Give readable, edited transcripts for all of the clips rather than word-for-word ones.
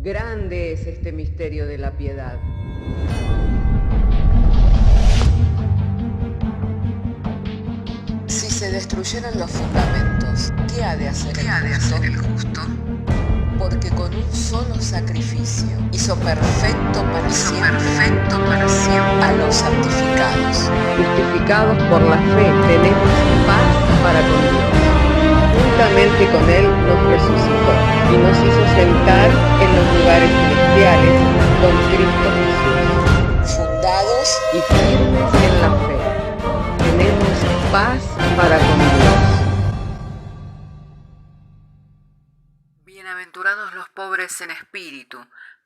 Grande es este misterio de la piedad. Si se destruyeran los fundamentos, ¿qué ha de hacer el justo? Porque con un solo sacrificio hizo perfecto para siempre a los santificados. Justificados por la fe, tenemos paz para con Dios. Juntamente con Él nos resucitó y nos hizo sentar en los lugares celestiales con Cristo Jesús. Fundados Y firmes en la fe, tenemos paz para con Dios. Bienaventurados los pobres en espíritu,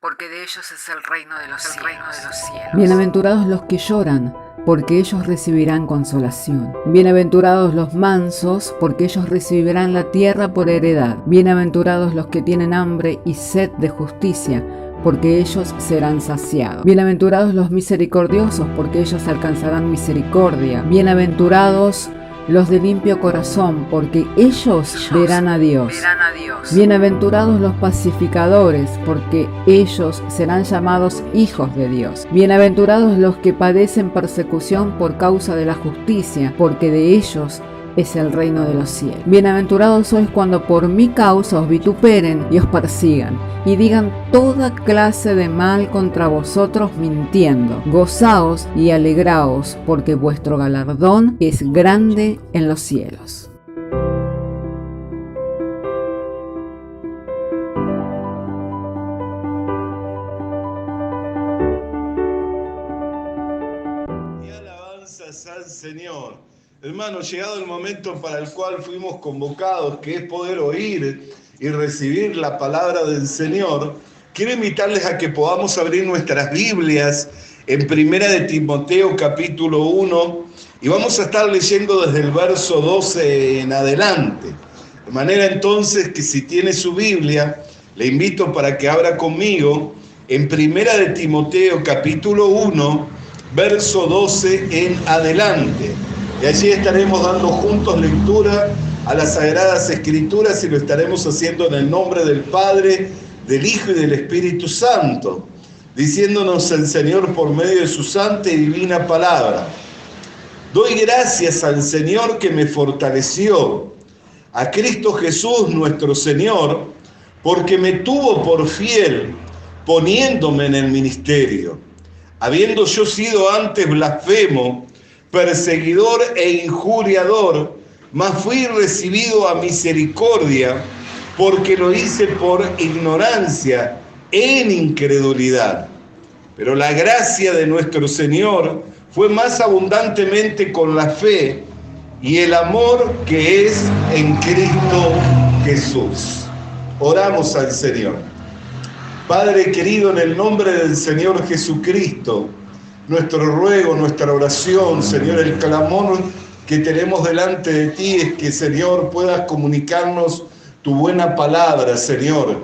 porque de ellos es el reino de los cielos. Bienaventurados los que lloran, porque ellos recibirán consolación. Bienaventurados los mansos, porque ellos recibirán la tierra por heredad. Bienaventurados los que tienen hambre y sed de justicia, porque ellos serán saciados. Bienaventurados los misericordiosos, porque ellos alcanzarán misericordia. Bienaventurados los de limpio corazón, porque ellos verán a Dios. Bienaventurados los pacificadores, porque ellos serán llamados hijos de Dios. Bienaventurados los que padecen persecución por causa de la justicia, porque de ellos es el reino de los cielos. Bienaventurados sois cuando por mi causa os vituperen y os persigan, y digan toda clase de mal contra vosotros mintiendo. Gozaos y alegraos, porque vuestro galardón es grande en los cielos. Y alabanzas al Señor. Hermanos, llegado el momento para el cual fuimos convocados, que es poder oír y recibir la palabra del Señor, quiero invitarles a que podamos abrir nuestras Biblias en 1 de Timoteo capítulo 1 y vamos a estar leyendo desde el verso 12 en adelante. De manera entonces que si tiene su Biblia, le invito para que abra conmigo en 1 de Timoteo capítulo 1, verso 12 en adelante. Y allí estaremos dando juntos lectura a las Sagradas Escrituras y lo estaremos haciendo en el nombre del Padre, del Hijo y del Espíritu Santo, diciéndonos el Señor por medio de su santa y divina palabra. Doy gracias al Señor que me fortaleció, a Cristo Jesús nuestro Señor, porque me tuvo por fiel, poniéndome en el ministerio. Habiendo yo sido antes blasfemo, perseguidor e injuriador, mas fui recibido a misericordia, porque lo hice por ignorancia, en incredulidad. Pero la gracia de nuestro Señor fue más abundantemente con la fe y el amor que es en Cristo Jesús. Oramos al Señor. Padre querido, en el nombre del Señor Jesucristo, nuestro ruego, nuestra oración, Señor, el clamor que tenemos delante de ti es que, Señor, puedas comunicarnos tu buena palabra, Señor.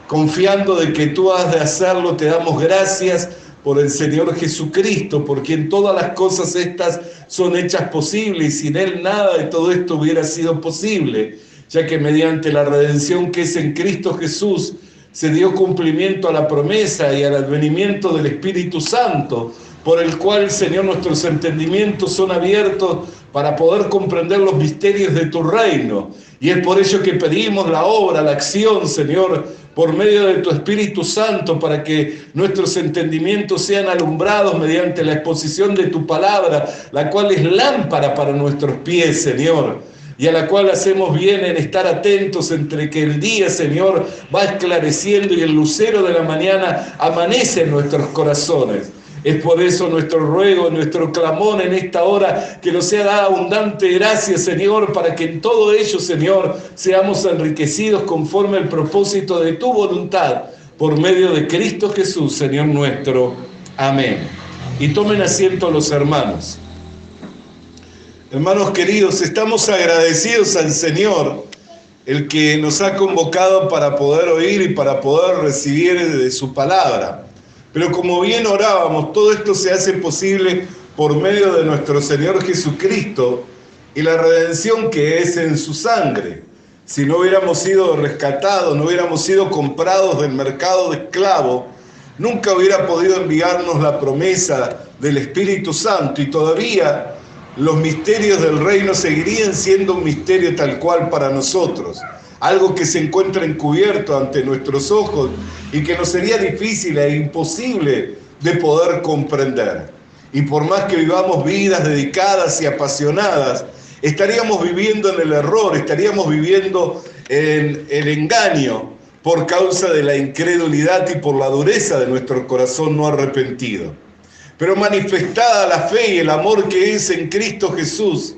Confiando de que tú has de hacerlo, te damos gracias por el Señor Jesucristo, por quien todas las cosas estas son hechas posibles y sin Él nada de todo esto hubiera sido posible, ya que mediante la redención que es en Cristo Jesús se dio cumplimiento a la promesa y al advenimiento del Espíritu Santo, por el cual, Señor, nuestros entendimientos son abiertos para poder comprender los misterios de tu reino. Y es por ello que pedimos la obra, la acción, Señor, por medio de tu Espíritu Santo, para que nuestros entendimientos sean alumbrados mediante la exposición de tu palabra, la cual es lámpara para nuestros pies, Señor, y a la cual hacemos bien en estar atentos entre que el día, Señor, va esclareciendo y el lucero de la mañana amanece en nuestros corazones. Es por eso nuestro ruego, nuestro clamor en esta hora, que nos sea dada abundante gracia, Señor, para que en todo ello, Señor, seamos enriquecidos conforme al propósito de tu voluntad, por medio de Cristo Jesús, Señor nuestro. Amén. Y tomen asiento los hermanos. Hermanos queridos, estamos agradecidos al Señor, el que nos ha convocado para poder oír y para poder recibir de su palabra. Pero como bien orábamos, todo esto se hace posible por medio de nuestro Señor Jesucristo y la redención que es en su sangre. si no hubiéramos sido rescatados, no hubiéramos sido comprados del mercado de esclavos, nunca hubiera podido enviarnos la promesa del Espíritu Santo y todavía los misterios del reino seguirían siendo un misterio tal cual para nosotros, algo que se encuentra encubierto ante nuestros ojos y que nos sería difícil e imposible de poder comprender. Y por más que vivamos vidas dedicadas y apasionadas, estaríamos viviendo en el error, estaríamos viviendo en el engaño por causa de la incredulidad y por la dureza de nuestro corazón no arrepentido. Pero manifestada la fe y el amor que es en Cristo Jesús,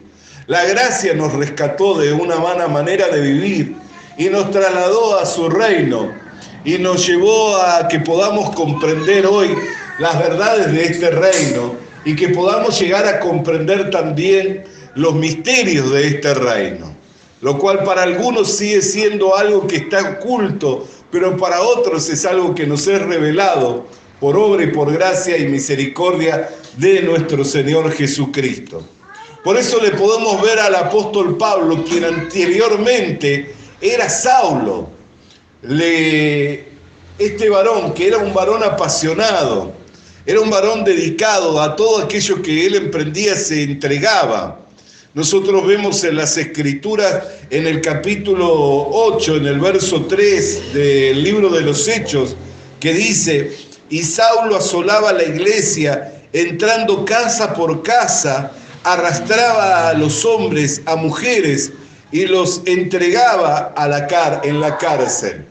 la gracia nos rescató de una vana manera de vivir y nos trasladó a su reino y nos llevó a que podamos comprender hoy las verdades de este reino y que podamos llegar a comprender también los misterios de este reino, lo cual para algunos sigue siendo algo que está oculto, pero para otros es algo que nos es revelado por obra y por gracia y misericordia de nuestro Señor Jesucristo. Por eso le podemos ver al apóstol Pablo, quien anteriormente era Saulo, este varón que era un varón apasionado, era un varón dedicado a todo aquello que él emprendía, se entregaba. Nosotros vemos en las Escrituras, en el capítulo 8, en el verso 3 del libro de los Hechos, que dice: y Saulo asolaba la iglesia, entrando casa por casa, arrastraba a los hombres, a mujeres, y los entregaba en la cárcel.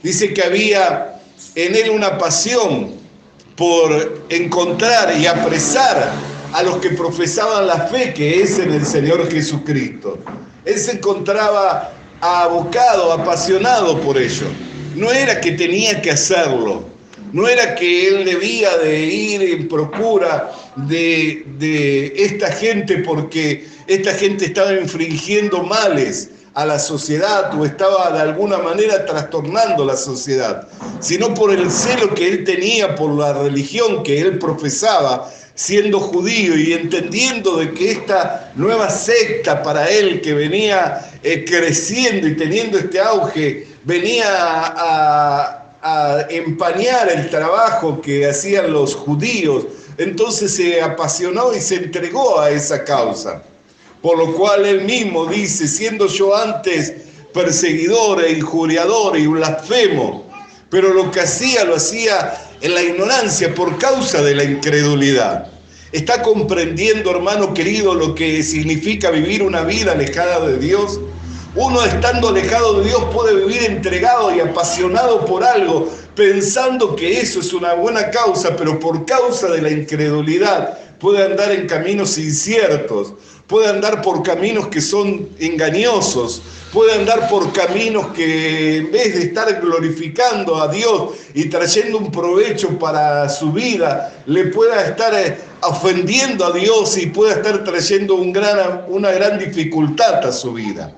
Dice que había en él una pasión por encontrar y apresar a los que profesaban la fe que es en el Señor Jesucristo. Él se encontraba abocado, apasionado por ello. No era que tenía que hacerlo, no era que él debía de ir en procura de esta gente porque esta gente estaba infringiendo males a la sociedad o estaba de alguna manera trastornando la sociedad, sino por el celo que él tenía por la religión que él profesaba, siendo judío y entendiendo de que esta nueva secta para él que venía creciendo y teniendo este auge, venía a empañar el trabajo que hacían los judíos. Entonces se apasionó y se entregó a esa causa. Por lo cual él mismo dice: siendo yo antes perseguidor e injuriador y blasfemo, pero lo que hacía, lo hacía en la ignorancia por causa de la incredulidad. ¿Está comprendiendo, hermano querido, lo que significa vivir una vida alejada de Dios? Uno, estando alejado de Dios, puede vivir entregado y apasionado por algo, pensando que eso es una buena causa, pero por causa de la incredulidad puede andar en caminos inciertos, puede andar por caminos que son engañosos, puede andar por caminos que en vez de estar glorificando a Dios y trayendo un provecho para su vida, le pueda estar ofendiendo a Dios y pueda estar trayendo una gran dificultad a su vida.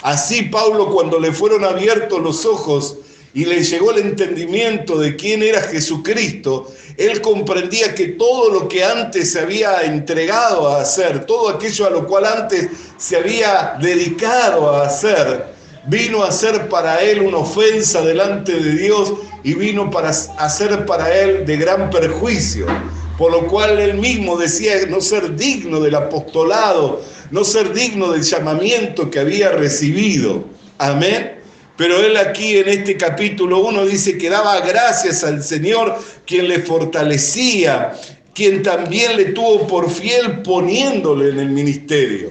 Así Pablo, cuando le fueron abiertos los ojos y le llegó el entendimiento de quién era Jesucristo, él comprendía que todo lo que antes se había entregado a hacer, todo aquello a lo cual antes se había dedicado a hacer, vino a ser para él una ofensa delante de Dios y vino a ser para él de gran perjuicio. Por lo cual él mismo decía no ser digno del apostolado, no ser digno del llamamiento que había recibido. Amén. Pero él aquí en este capítulo 1 dice que daba gracias al Señor, quien le fortalecía, quien también le tuvo por fiel poniéndole en el ministerio.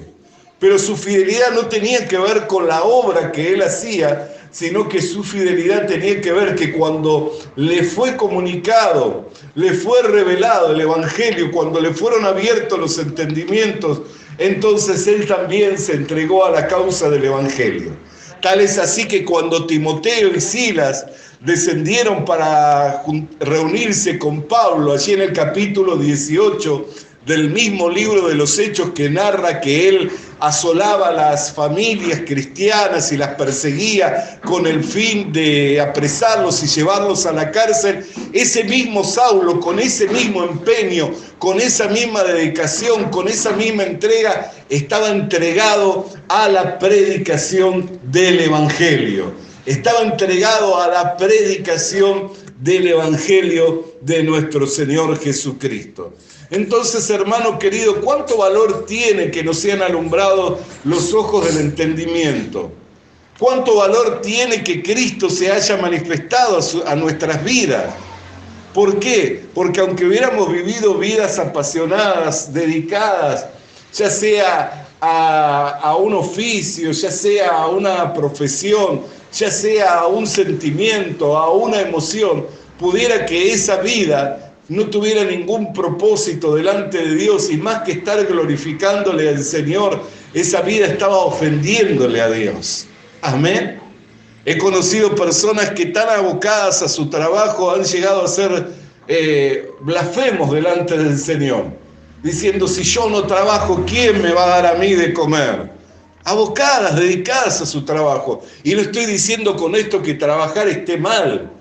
Pero su fidelidad no tenía que ver con la obra que él hacía, sino que su fidelidad tenía que ver que cuando le fue comunicado, le fue revelado el Evangelio, cuando le fueron abiertos los entendimientos, entonces él también se entregó a la causa del Evangelio. Tal es así que cuando Timoteo y Silas descendieron para reunirse con Pablo, allí en el capítulo 18 del mismo libro de los Hechos que narra que él asolaba a las familias cristianas y las perseguía con el fin de apresarlos y llevarlos a la cárcel, ese mismo Saulo, con ese mismo empeño, con esa misma dedicación, con esa misma entrega, estaba entregado a la predicación del Evangelio. Estaba entregado a la predicación del Evangelio de nuestro Señor Jesucristo. Entonces, hermano querido, ¿cuánto valor tiene que nos sean alumbrados los ojos del entendimiento? ¿Cuánto valor tiene que Cristo se haya manifestado a nuestras vidas? ¿Por qué? Porque aunque hubiéramos vivido vidas apasionadas, dedicadas, ya sea a un oficio, ya sea a una profesión, ya sea a un sentimiento, a una emoción, pudiera que esa vida no tuviera ningún propósito delante de Dios y más que estar glorificándole al Señor, esa vida estaba ofendiéndole a Dios. Amén. He conocido personas que tan abocadas a su trabajo han llegado a ser blasfemos delante del Señor, diciendo: si yo no trabajo, ¿quién me va a dar a mí de comer? Abocadas, dedicadas a su trabajo. Y no estoy diciendo con esto que trabajar esté mal.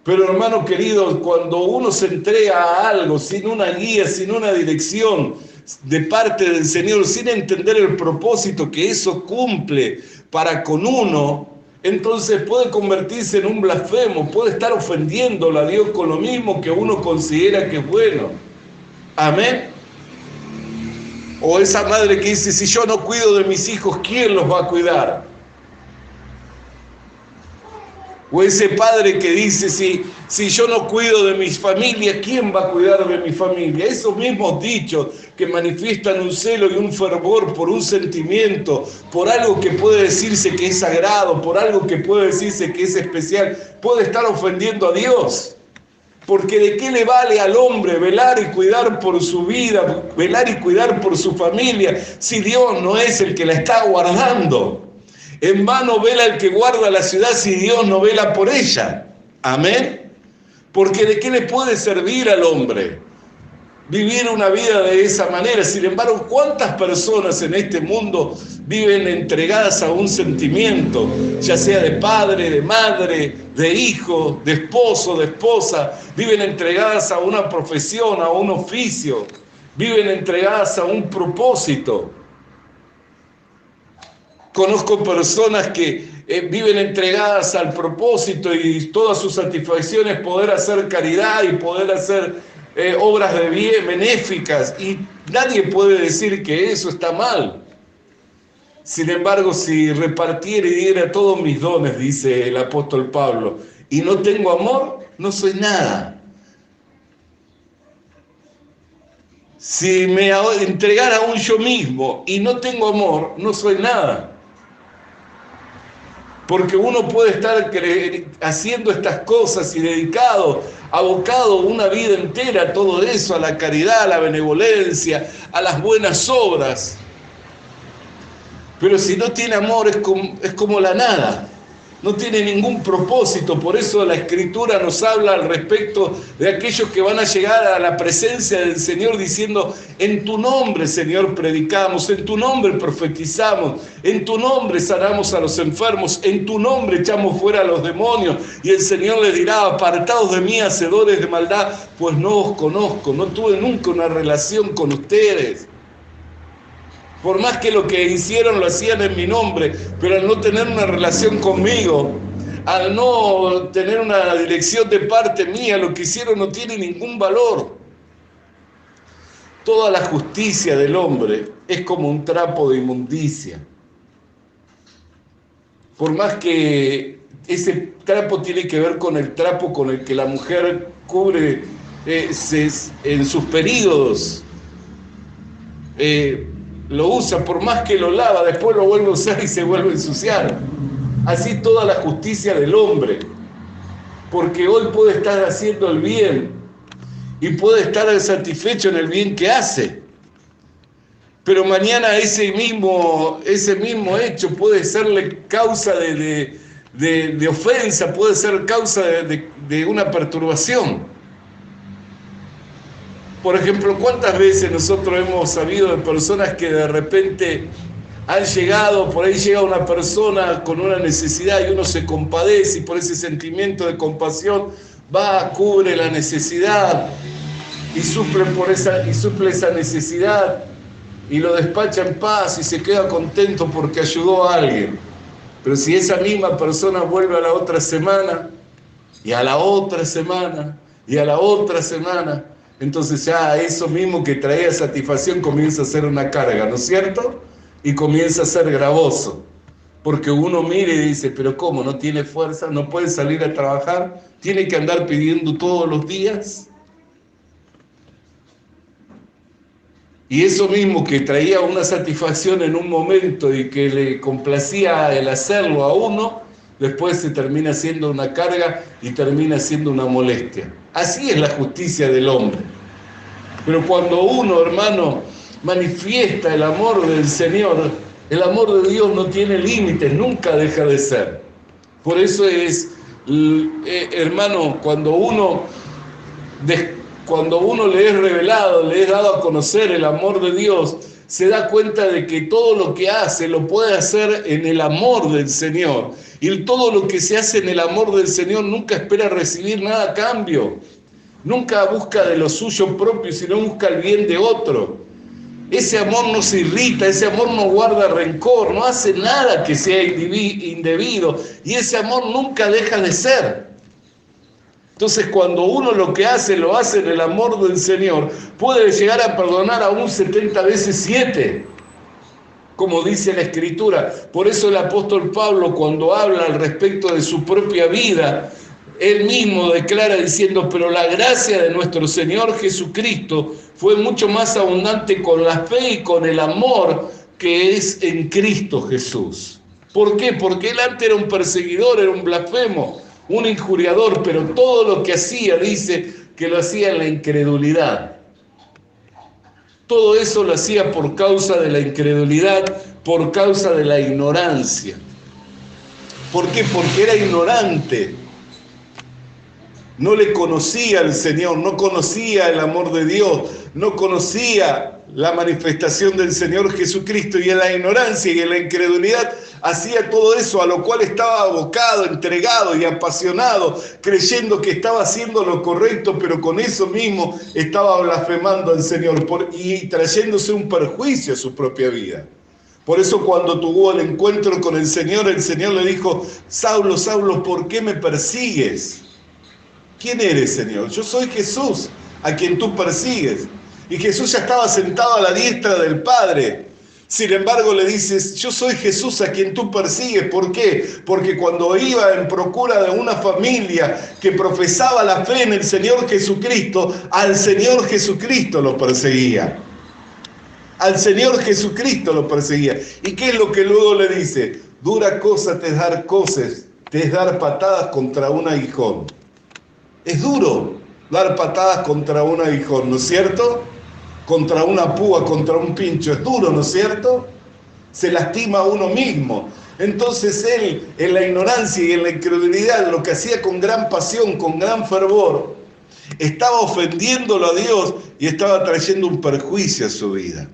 Pero hermano querido, cuando uno se entrega a algo sin una guía, sin una dirección de parte del Señor, sin entender el propósito que eso cumple para con uno, entonces puede convertirse en un blasfemo, puede estar ofendiéndole a Dios con lo mismo que uno considera que es bueno. Amén. O esa madre que dice: si yo no cuido de mis hijos, ¿quién los va a cuidar? O ese padre que dice: si yo no cuido de mi familia, ¿quién va a cuidar de mi familia? Esos mismos dichos que manifiestan un celo y un fervor por un sentimiento, por algo que puede decirse que es sagrado, por algo que puede decirse que es especial, puede estar ofendiendo a Dios. Porque ¿de qué le vale al hombre velar y cuidar por su vida, velar y cuidar por su familia, si Dios no es el que la está guardando? En vano vela el que guarda la ciudad si Dios no vela por ella. Amén. Porque ¿de qué le puede servir al hombre vivir una vida de esa manera? Sin embargo, ¿cuántas personas en este mundo viven entregadas a un sentimiento, ya sea de padre, de madre, de hijo, de esposo, de esposa? Viven entregadas a una profesión, a un oficio, viven entregadas a un propósito. Conozco personas que viven entregadas al propósito y todas sus satisfacciones poder hacer caridad y poder hacer obras de bien, benéficas, y nadie puede decir que eso está mal. Sin embargo, si repartiera y diera todos mis dones, dice el apóstol Pablo, y no tengo amor, no soy nada. Si me entregara aún yo mismo y no tengo amor, no soy nada. Porque uno puede estar haciendo estas cosas y dedicado, abocado una vida entera a todo eso, a la caridad, a la benevolencia, a las buenas obras. Pero si no tiene amor es como la nada, no tiene ningún propósito. Por eso la Escritura nos habla al respecto de aquellos que van a llegar a la presencia del Señor diciendo: en tu nombre, Señor, predicamos, en tu nombre profetizamos, en tu nombre sanamos a los enfermos, en tu nombre echamos fuera a los demonios. Y el Señor les dirá: apartados de mí, hacedores de maldad, pues no os conozco, no tuve nunca una relación con ustedes. Por más que lo que hicieron lo hacían en mi nombre, pero al no tener una relación conmigo, al no tener una dirección de parte mía, lo que hicieron no tiene ningún valor. Toda la justicia del hombre es como un trapo de inmundicia. Por más que ese trapo tiene que ver con el trapo con el que la mujer cubre en sus períodos, lo usa, por más que lo lava, después lo vuelve a usar y se vuelve a ensuciar. Así toda la justicia del hombre, porque hoy puede estar haciendo el bien y puede estar satisfecho en el bien que hace, pero mañana ese mismo hecho puede serle causa de ofensa, puede ser causa de una perturbación. Por ejemplo, ¿cuántas veces nosotros hemos sabido de personas que de repente han llegado, por ahí llega una persona con una necesidad y uno se compadece y por ese sentimiento de compasión va, cubre la necesidad y suple esa necesidad y lo despacha en paz y se queda contento porque ayudó a alguien? Pero si esa misma persona vuelve a la otra semana y a la otra semana y a la otra semana, entonces ya eso mismo que traía satisfacción comienza a ser una carga, ¿no es cierto? Y comienza a ser gravoso, porque uno mira y dice, pero ¿cómo? ¿No tiene fuerza? ¿No puede salir a trabajar? ¿Tiene que andar pidiendo todos los días? Y eso mismo que traía una satisfacción en un momento y que le complacía el hacerlo a uno, después se termina siendo una carga y termina siendo una molestia. Así es la justicia del hombre. Pero cuando uno, hermano, manifiesta el amor del Señor, el amor de Dios no tiene límites, nunca deja de ser. Por eso es, hermano, cuando uno le es revelado, le es dado a conocer el amor de Dios, se da cuenta de que todo lo que hace lo puede hacer en el amor del Señor. Y todo lo que se hace en el amor del Señor nunca espera recibir nada a cambio. Nunca busca de lo suyo propio, sino busca el bien de otro. Ese amor no se irrita, ese amor no guarda rencor, no hace nada que sea indebido. Y ese amor nunca deja de ser. Entonces, cuando uno lo que hace, lo hace en el amor del Señor, puede llegar a perdonar aún 70 veces 7, como dice la Escritura. Por eso el apóstol Pablo, cuando habla al respecto de su propia vida, él mismo declara diciendo, pero la gracia de nuestro Señor Jesucristo fue mucho más abundante con la fe y con el amor que es en Cristo Jesús. ¿Por qué? Porque él antes era un perseguidor, era un blasfemo, un injuriador, pero todo lo que hacía, dice que lo hacía en la incredulidad. Todo eso lo hacía por causa de la incredulidad, por causa de la ignorancia. ¿Por qué? Porque era ignorante. No le conocía al Señor, no conocía el amor de Dios, no conocía la manifestación del Señor Jesucristo, y en la ignorancia y en la incredulidad hacía todo eso, a lo cual estaba abocado, entregado y apasionado, creyendo que estaba haciendo lo correcto, pero con eso mismo estaba blasfemando al Señor y trayéndose un perjuicio a su propia vida. Por eso cuando tuvo el encuentro con el Señor le dijo, Saulo, Saulo, ¿por qué me persigues? ¿Quién eres, Señor? Yo soy Jesús, a quien tú persigues. Y Jesús ya estaba sentado a la diestra del Padre. Sin embargo, le dices, yo soy Jesús a quien tú persigues. ¿Por qué? Porque cuando iba en procura de una familia que profesaba la fe en el Señor Jesucristo, al Señor Jesucristo lo perseguía. Al Señor Jesucristo lo perseguía. ¿Y qué es lo que luego le dice? Dura cosa te es dar cosas, te es dar patadas contra un aguijón. Es duro dar patadas contra un aguijón, ¿no es cierto? Contra una púa, contra un pincho, es duro, ¿no es cierto? Se lastima a uno mismo. Entonces él, en la ignorancia y en la incredulidad, lo que hacía con gran pasión, con gran fervor, estaba ofendiéndolo a Dios y estaba trayendo un perjuicio a su vida.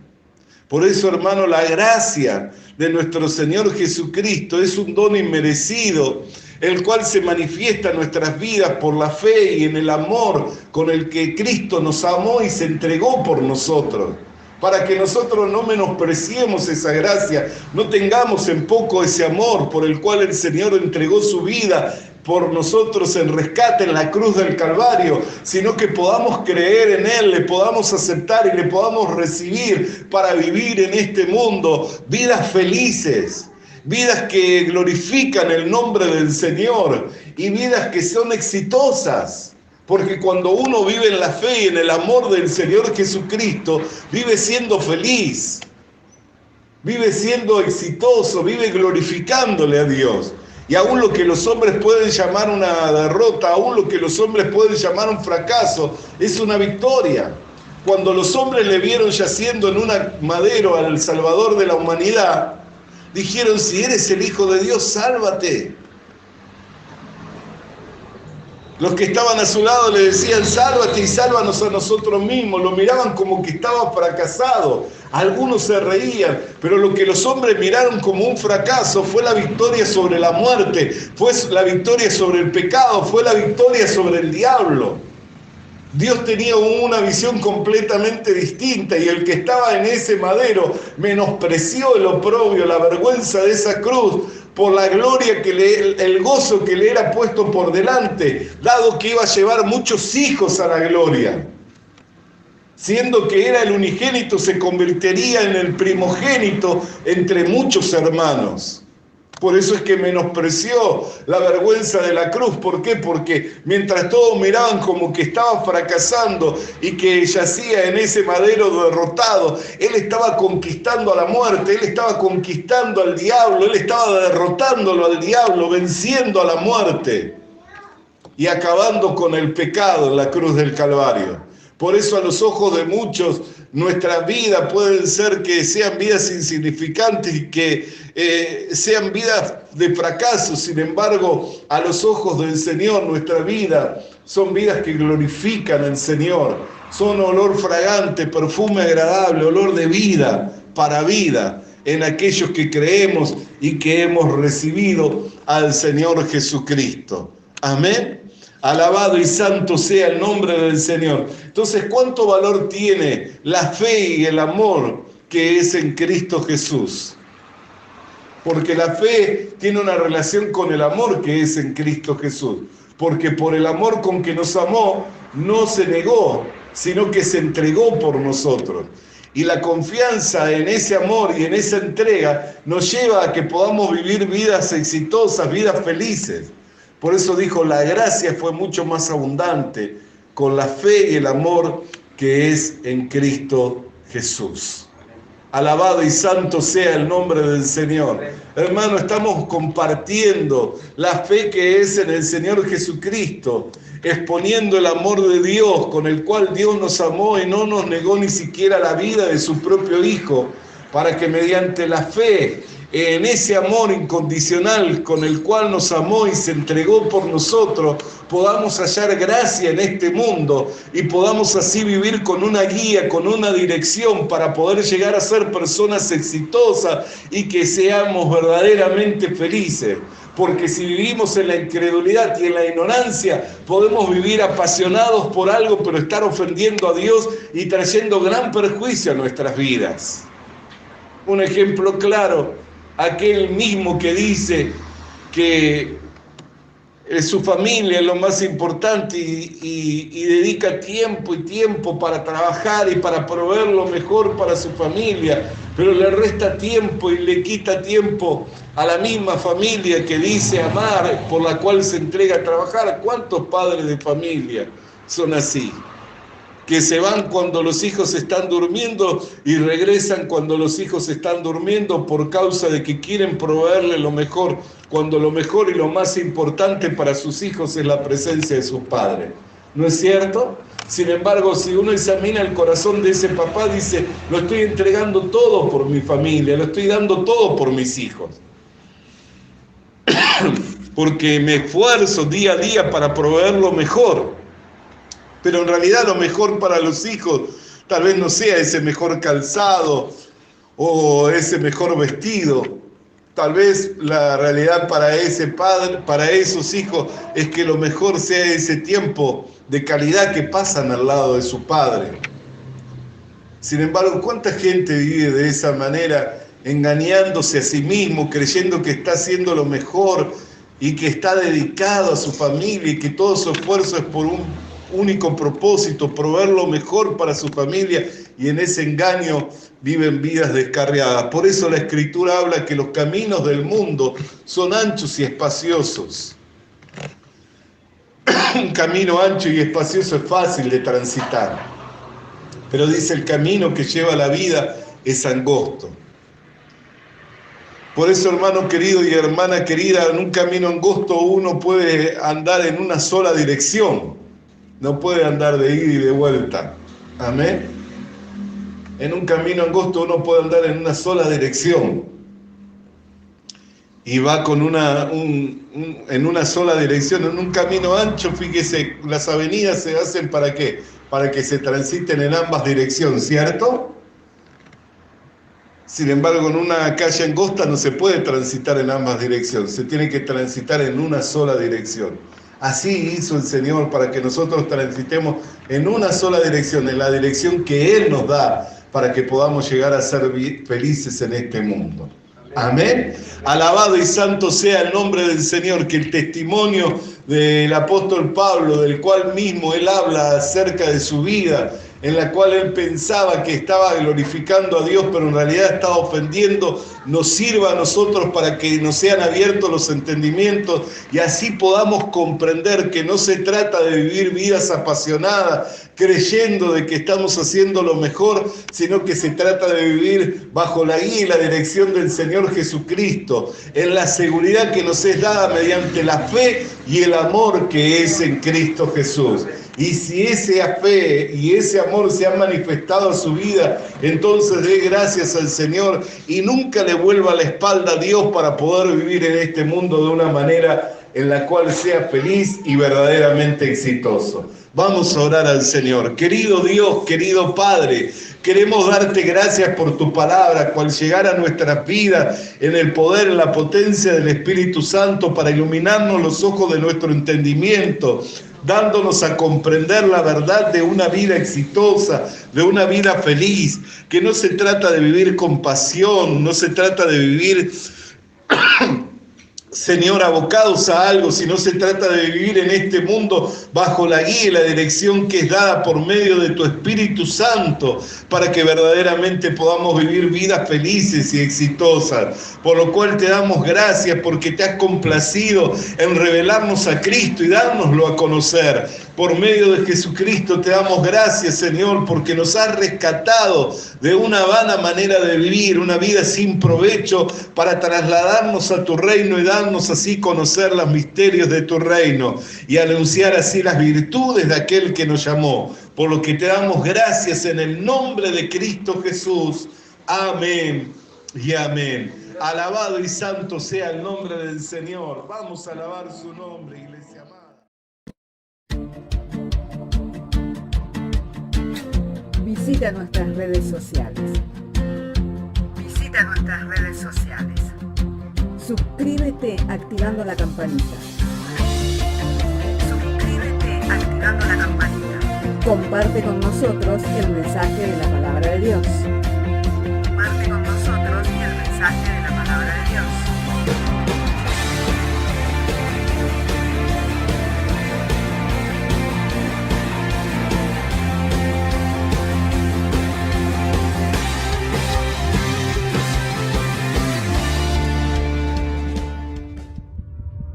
Por eso, hermano, la gracia de nuestro Señor Jesucristo es un don inmerecido, el cual se manifiesta en nuestras vidas por la fe y en el amor con el que Cristo nos amó y se entregó por nosotros, para que nosotros no menospreciemos esa gracia, no tengamos en poco ese amor por el cual el Señor entregó su vida por nosotros en rescate en la cruz del Calvario, sino que podamos creer en Él, le podamos aceptar y le podamos recibir para vivir en este mundo vidas felices, vidas que glorifican el nombre del Señor y vidas que son exitosas. Porque cuando uno vive en la fe y en el amor del Señor Jesucristo, vive siendo feliz, vive siendo exitoso, vive glorificándole a Dios. Y aún lo que los hombres pueden llamar una derrota, aún lo que los hombres pueden llamar un fracaso, es una victoria. Cuando los hombres le vieron yaciendo en un madero al Salvador de la humanidad, dijeron, si eres el Hijo de Dios, sálvate. Los que estaban a su lado le decían, sálvate y sálvanos a nosotros mismos. Lo miraban como que estaba fracasado. Algunos se reían, pero lo que los hombres miraron como un fracaso fue la victoria sobre la muerte, fue la victoria sobre el pecado, fue la victoria sobre el diablo. Dios tenía una visión completamente distinta, y el que estaba en ese madero menospreció el oprobio, la vergüenza de esa cruz, por la gloria el gozo que le era puesto por delante, dado que iba a llevar muchos hijos a la gloria. Siendo que era el unigénito, se convertiría en el primogénito entre muchos hermanos. Por eso es que menospreció la vergüenza de la cruz. ¿Por qué? Porque mientras todos miraban como que estaba fracasando y que yacía en ese madero derrotado, él estaba conquistando a la muerte, él estaba conquistando al diablo, él estaba derrotándolo al diablo, venciendo a la muerte y acabando con el pecado en la cruz del Calvario. Por eso a los ojos de muchos nuestras vidas pueden ser que sean vidas insignificantes y que sean vidas de fracaso. Sin embargo, a los ojos del Señor nuestra vida son vidas que glorifican al Señor. Son olor fragante, perfume agradable, olor de vida para vida en aquellos que creemos y que hemos recibido al Señor Jesucristo. Amén. Alabado y santo sea el nombre del Señor. Entonces, ¿cuánto valor tiene la fe y el amor que es en Cristo Jesús? Porque la fe tiene una relación con el amor que es en Cristo Jesús. Porque por el amor con que nos amó, no se negó, sino que se entregó por nosotros. Y la confianza en ese amor y en esa entrega nos lleva a que podamos vivir vidas exitosas, vidas felices. Por eso dijo, la gracia fue mucho más abundante con la fe y el amor que es en Cristo Jesús. Alabado y santo sea el nombre del Señor. Hermano, estamos compartiendo la fe que es en el Señor Jesucristo, exponiendo el amor de Dios con el cual Dios nos amó y no nos negó ni siquiera la vida de su propio Hijo, para que mediante la fe en ese amor incondicional con el cual nos amó y se entregó por nosotros, podamos hallar gracia en este mundo y podamos así vivir con una guía, con una dirección para poder llegar a ser personas exitosas y que seamos verdaderamente felices. Porque si vivimos en la incredulidad y en la ignorancia, podemos vivir apasionados por algo, pero estar ofendiendo a Dios y trayendo gran perjuicio a nuestras vidas. Un ejemplo claro, aquel mismo que dice que su familia es lo más importante y dedica tiempo y tiempo para trabajar y para proveer lo mejor para su familia, pero le resta tiempo y le quita tiempo a la misma familia que dice amar, por la cual se entrega a trabajar. ¿Cuántos padres de familia son así? Que se van cuando los hijos están durmiendo y regresan cuando los hijos están durmiendo por causa de que quieren proveerle lo mejor, cuando lo mejor y lo más importante para sus hijos es la presencia de sus padres. ¿No es cierto? Sin embargo, si uno examina el corazón de ese papá, dice, lo estoy entregando todo por mi familia, lo estoy dando todo por mis hijos. Porque me esfuerzo día a día para proveer lo mejor. Pero en realidad lo mejor para los hijos tal vez no sea ese mejor calzado o ese mejor vestido. Tal vez la realidad para ese padre, para esos hijos, es que lo mejor sea ese tiempo de calidad que pasan al lado de su padre. Sin embargo, ¿cuánta gente vive de esa manera, engañándose a sí mismo, creyendo que está haciendo lo mejor y que está dedicado a su familia y que todo su esfuerzo es por un único propósito, proveer lo mejor para su familia, y en ese engaño viven vidas descarriadas? Por eso la Escritura habla que los caminos del mundo son anchos y espaciosos. Un camino ancho y espacioso es fácil de transitar, pero dice el camino que lleva a la vida es angosto. Por eso, hermano querido y hermana querida, en un camino angosto uno puede andar en una sola dirección. No puede andar de ida y de vuelta. Amén. En un camino angosto uno puede andar en una sola dirección. y va con en una sola dirección, en un camino ancho. Fíjese, las avenidas se hacen ¿para qué? Para que se transiten en ambas direcciones, ¿cierto? Sin embargo, en una calle angosta no se puede transitar en ambas direcciones, se tiene que transitar en una sola dirección. Así hizo el Señor para que nosotros transitemos en una sola dirección, en la dirección que Él nos da, para que podamos llegar a ser felices en este mundo. Amén. Alabado y santo sea el nombre del Señor, que el testimonio del apóstol Pablo, del cual mismo él habla acerca de su vida, en la cual él pensaba que estaba glorificando a Dios, pero en realidad estaba ofendiendo, nos sirva a nosotros para que nos sean abiertos los entendimientos y así podamos comprender que no se trata de vivir vidas apasionadas, creyendo de que estamos haciendo lo mejor, sino que se trata de vivir bajo la guía y la dirección del Señor Jesucristo, en la seguridad que nos es dada mediante la fe y el amor que es en Cristo Jesús. Y si esa fe y ese amor se han manifestado a su vida, entonces dé gracias al Señor y nunca le vuelva la espalda a Dios para poder vivir en este mundo de una manera en la cual sea feliz y verdaderamente exitoso. Vamos a orar al Señor. Querido Dios, querido Padre, queremos darte gracias por tu palabra, cual llegara a nuestras vidas en el poder, en la potencia del Espíritu Santo para iluminarnos los ojos de nuestro entendimiento, dándonos a comprender la verdad de una vida exitosa, de una vida feliz, que no se trata de vivir con pasión, no se trata de vivir, Señor, abocados a algo, sino se trata de vivir en este mundo bajo la guía y la dirección que es dada por medio de tu Espíritu Santo, para que verdaderamente podamos vivir vidas felices y exitosas. Por lo cual te damos gracias porque te has complacido en revelarnos a Cristo y dárnoslo a conocer. Por medio de Jesucristo te damos gracias, Señor, porque nos has rescatado de una vana manera de vivir, una vida sin provecho, para trasladarnos a tu reino y darnos así conocer los misterios de tu reino y anunciar así las virtudes de aquel que nos llamó. Por lo que te damos gracias en el nombre de Cristo Jesús. Amén y amén. Alabado y santo sea el nombre del Señor. Vamos a alabar su nombre, iglesia amada. Visita nuestras redes sociales. Visita nuestras redes sociales. Suscríbete activando la campanita. Suscríbete activando la campanita. Comparte con nosotros el mensaje de la palabra de Dios. Comparte con nosotros el mensaje de la palabra de Dios.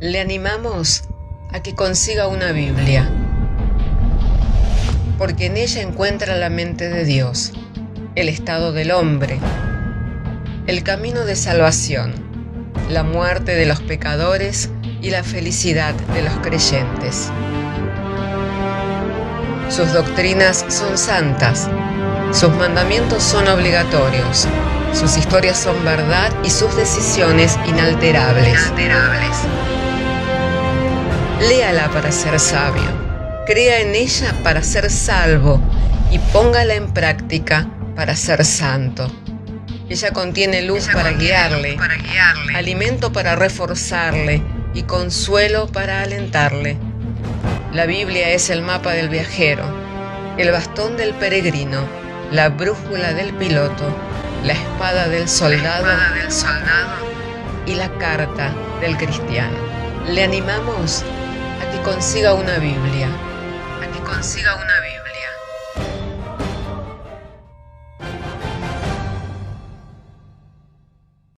Le animamos a que consiga una Biblia, porque en ella encuentra la mente de Dios, el estado del hombre, el camino de salvación, la muerte de los pecadores y la felicidad de los creyentes. Sus doctrinas son santas, sus mandamientos son obligatorios, sus historias son verdad y sus decisiones inalterables. Léala para ser sabio, crea en ella para ser salvo y póngala en práctica para ser santo. Ella contiene luz para guiarle, alimento para reforzarle y consuelo para alentarle. La Biblia es el mapa del viajero, el bastón del peregrino, la brújula del piloto, la espada del soldado y la carta del cristiano. Le animamos a que consiga una Biblia,